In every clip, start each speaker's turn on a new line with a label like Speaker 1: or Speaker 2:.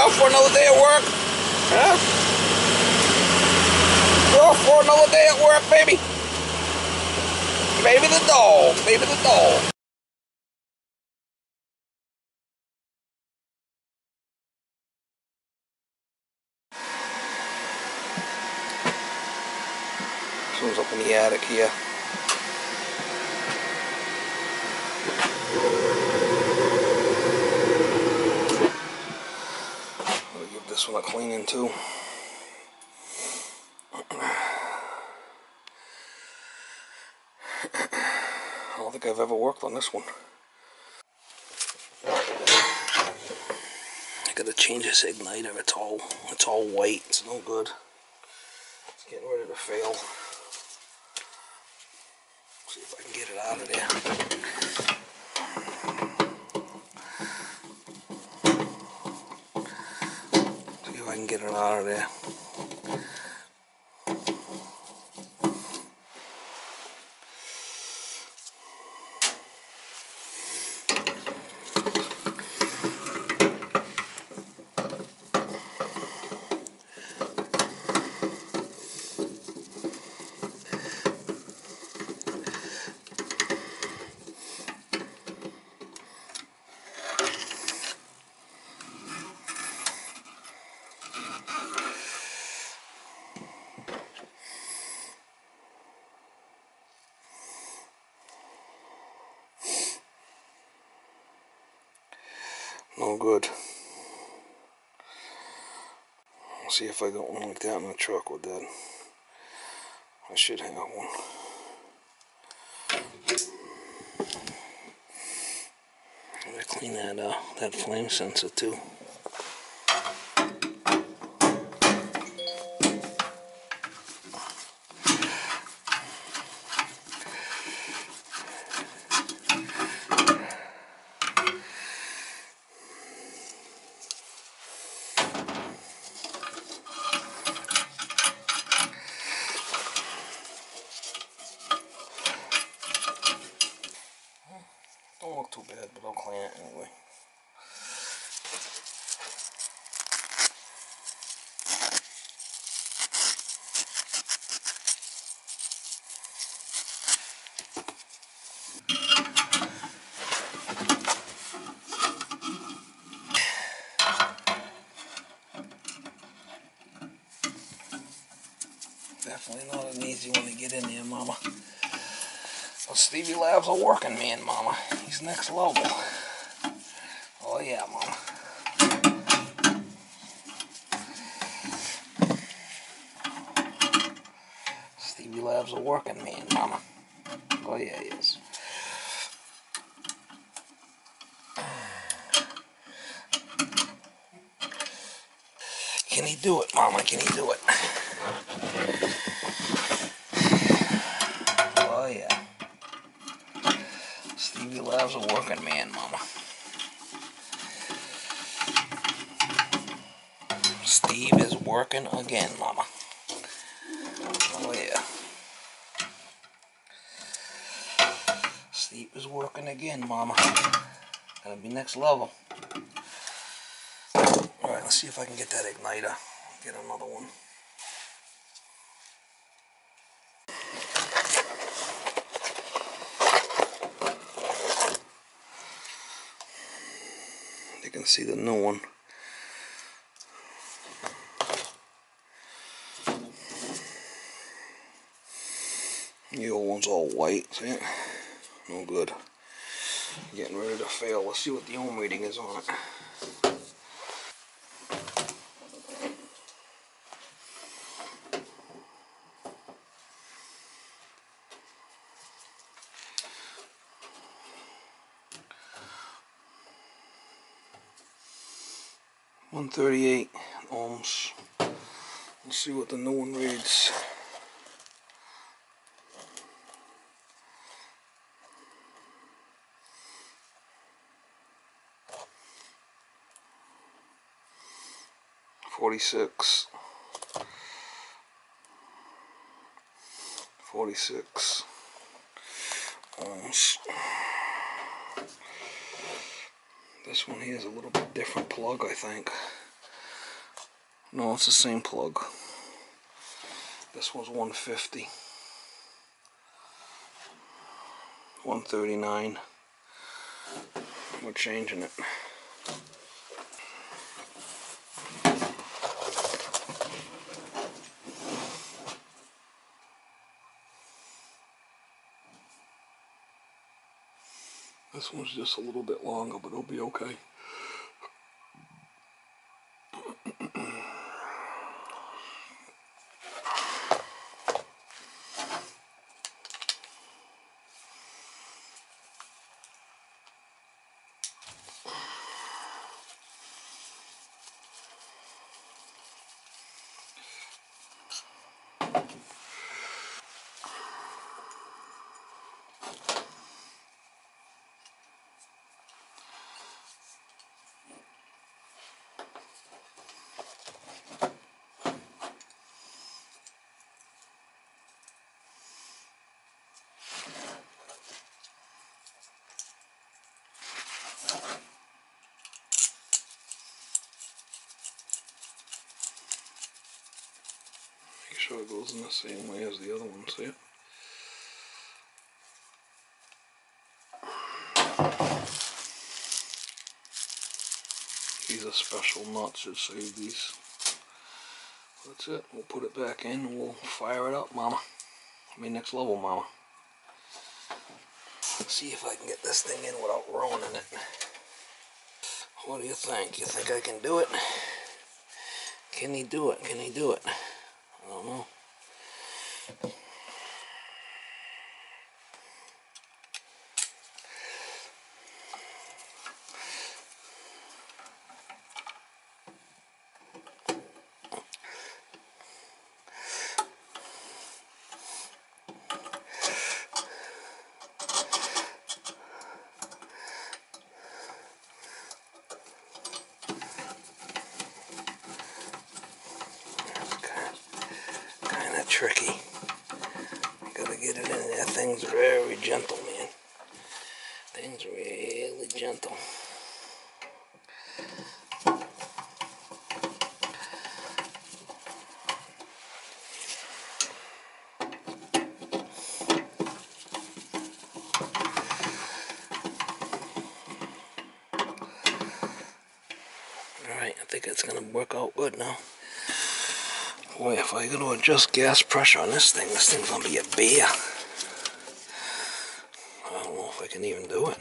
Speaker 1: off for another day at work? Huh? You're off for another day at work, baby? Baby the dog. Baby the dog. This one's up in the attic here. I'll give this one a cleaning too. I don't think I've ever worked on this one. I gotta change this igniter. It's all white. It's no good. It's getting ready to fail. See if I can get it out of there. See if I can get it out of there. No good. I'll see if I got one like that in the truck with that. I should have one. I'm gonna clean that flame sensor too. Don't look too bad, but I'll clean it anyway. Definitely not an easy one to get in there, Mama. But Stevie Lab's a working man, Mama. He's next level. Oh yeah, Mama. Stevie Lab's a working man, Mama. Oh yeah, he is. Can he do it, Mama? Can he do it? Oh yeah. Stevie Lab's a working man, Mama. Steve is working again, Mama. Oh yeah. Steve is working again, Mama. Gotta be next level. Alright, let's see if I can get that igniter. Get another one. You can see the new one. The old one's all white, see it? No good. Getting ready to fail. Let's see what the ohm reading is on it. .138 ohms. Let's see what the new one reads. .46 ohms. This one here is a little bit different plug, I think. No, it's the same plug. This one's 150. 139. We're changing it. This one's just a little bit longer, but it'll be okay. Make sure it goes in the same way as the other one, see it? These are special nuts, should save these. That's it, we'll put it back in and we'll fire it up, mama. I mean, next level, mama. Let's see if I can get this thing in without ruining it. What do you think? You think I can do it? Can he do it? Can he do it? I don't know. Tricky. Gotta get it in there. Things are very gentle, man. Things are really gentle. Alright, I think it's gonna work out good now. Boy, if I go to adjust gas pressure on this thing's gonna be a bear. I don't know if I can even do it.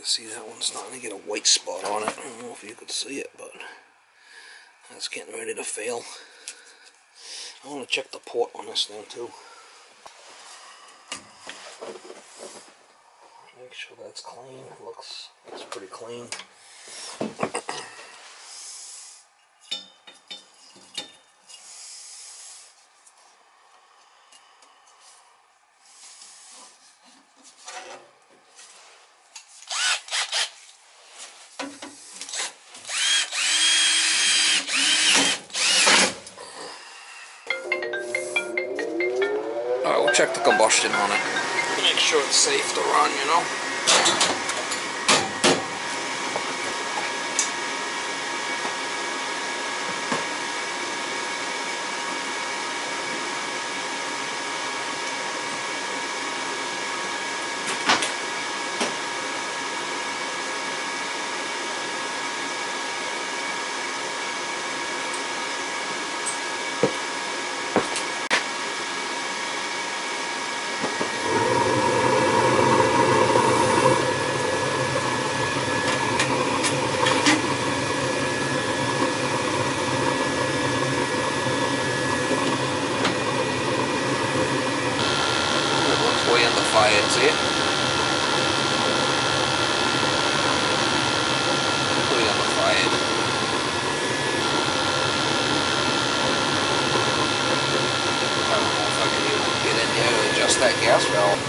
Speaker 1: See, that one's starting to get a white spot on it. I don't know if you could see it, but that's getting ready to fail. I want to check the port on this thing too. Make sure that's clean. Looks pretty clean. Alright, we'll check the combustion on it. Make sure it's safe to run, you know. Fired, see it? Completely unfired. I don't know if I can even get in here and adjust that gas valve.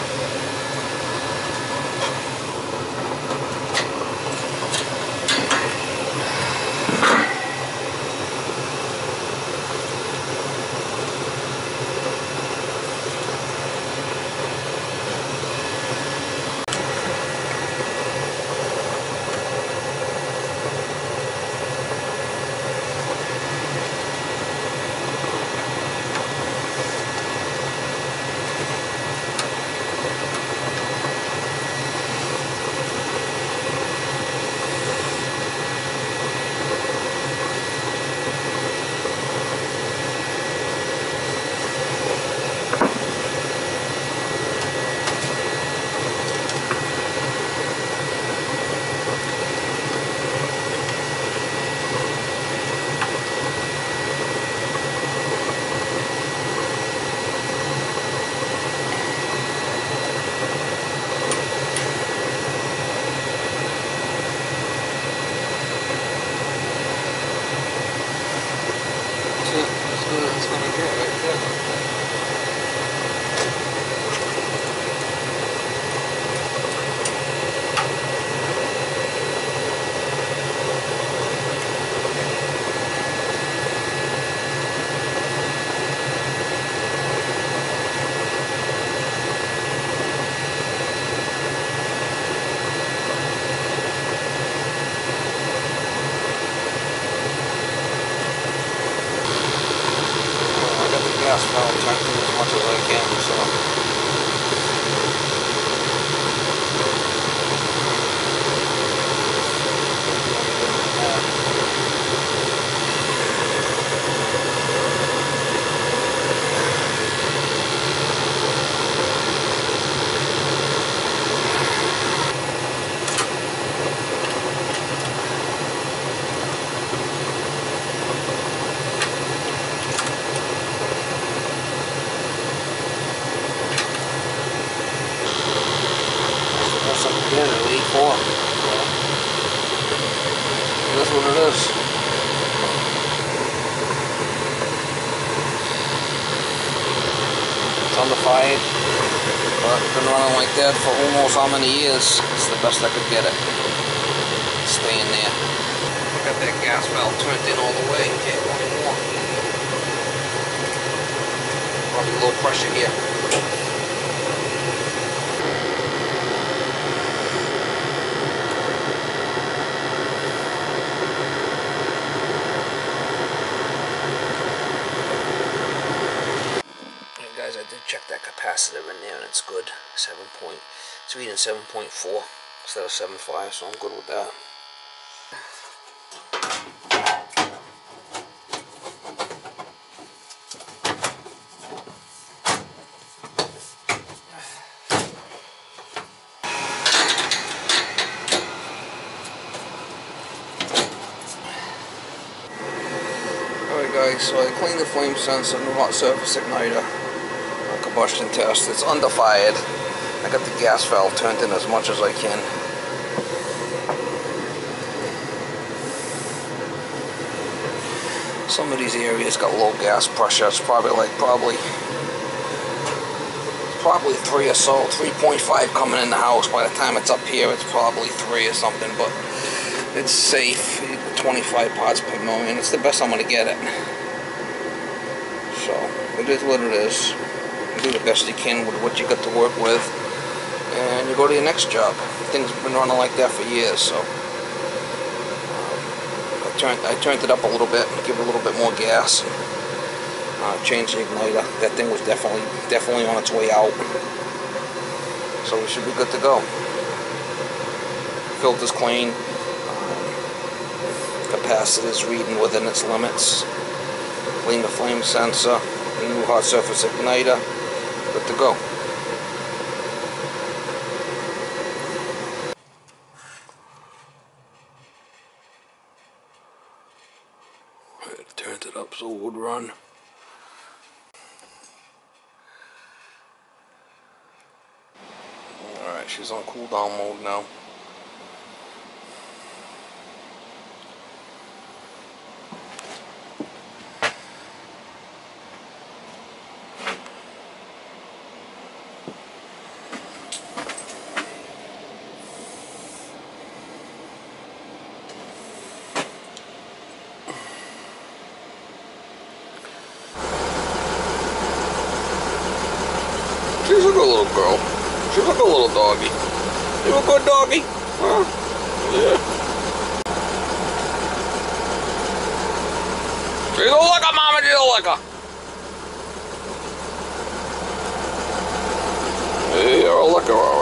Speaker 1: Gas valve turned in as much as I can, so again at 84. That's what it is. It's undefied, but it's been running like that for almost how many years. It's the best I could get it. Staying there. I got that gas valve turned in all the way. Can't go anymore. Probably low pressure here. Guys, I did check that capacitor in there and it's good. It's reading 7.4 instead of 7.5, so I'm good with that. Alright guys, so I cleaned the flame sensor and the hot surface igniter. Combustion test. It's undefied. I got the gas valve turned in as much as I can. Some of these areas got low gas pressure. It's probably 3 or so, 3.5 coming in the house. By the time it's up here, it's probably 3 or something, but it's safe. 25 parts per million. It's the best I'm going to get it. So, it is what it is. Do the best you can with what you got to work with, and you go to your next job. Things have been running like that for years, so I turned it up a little bit, give it a little bit more gas, changed the igniter. That thing was definitely on its way out, so we should be good to go. Filter's clean, capacitor's reading within its limits. Clean the flame sensor, the new hot surface igniter. Good to go. I turned it up so it would run. Alright, she's on cool down mode now. She's a good little girl. She's a good little doggy. You a good doggy? Huh? Yeah. She's a licker, Mama. She's a licker. Hey, you're a licker.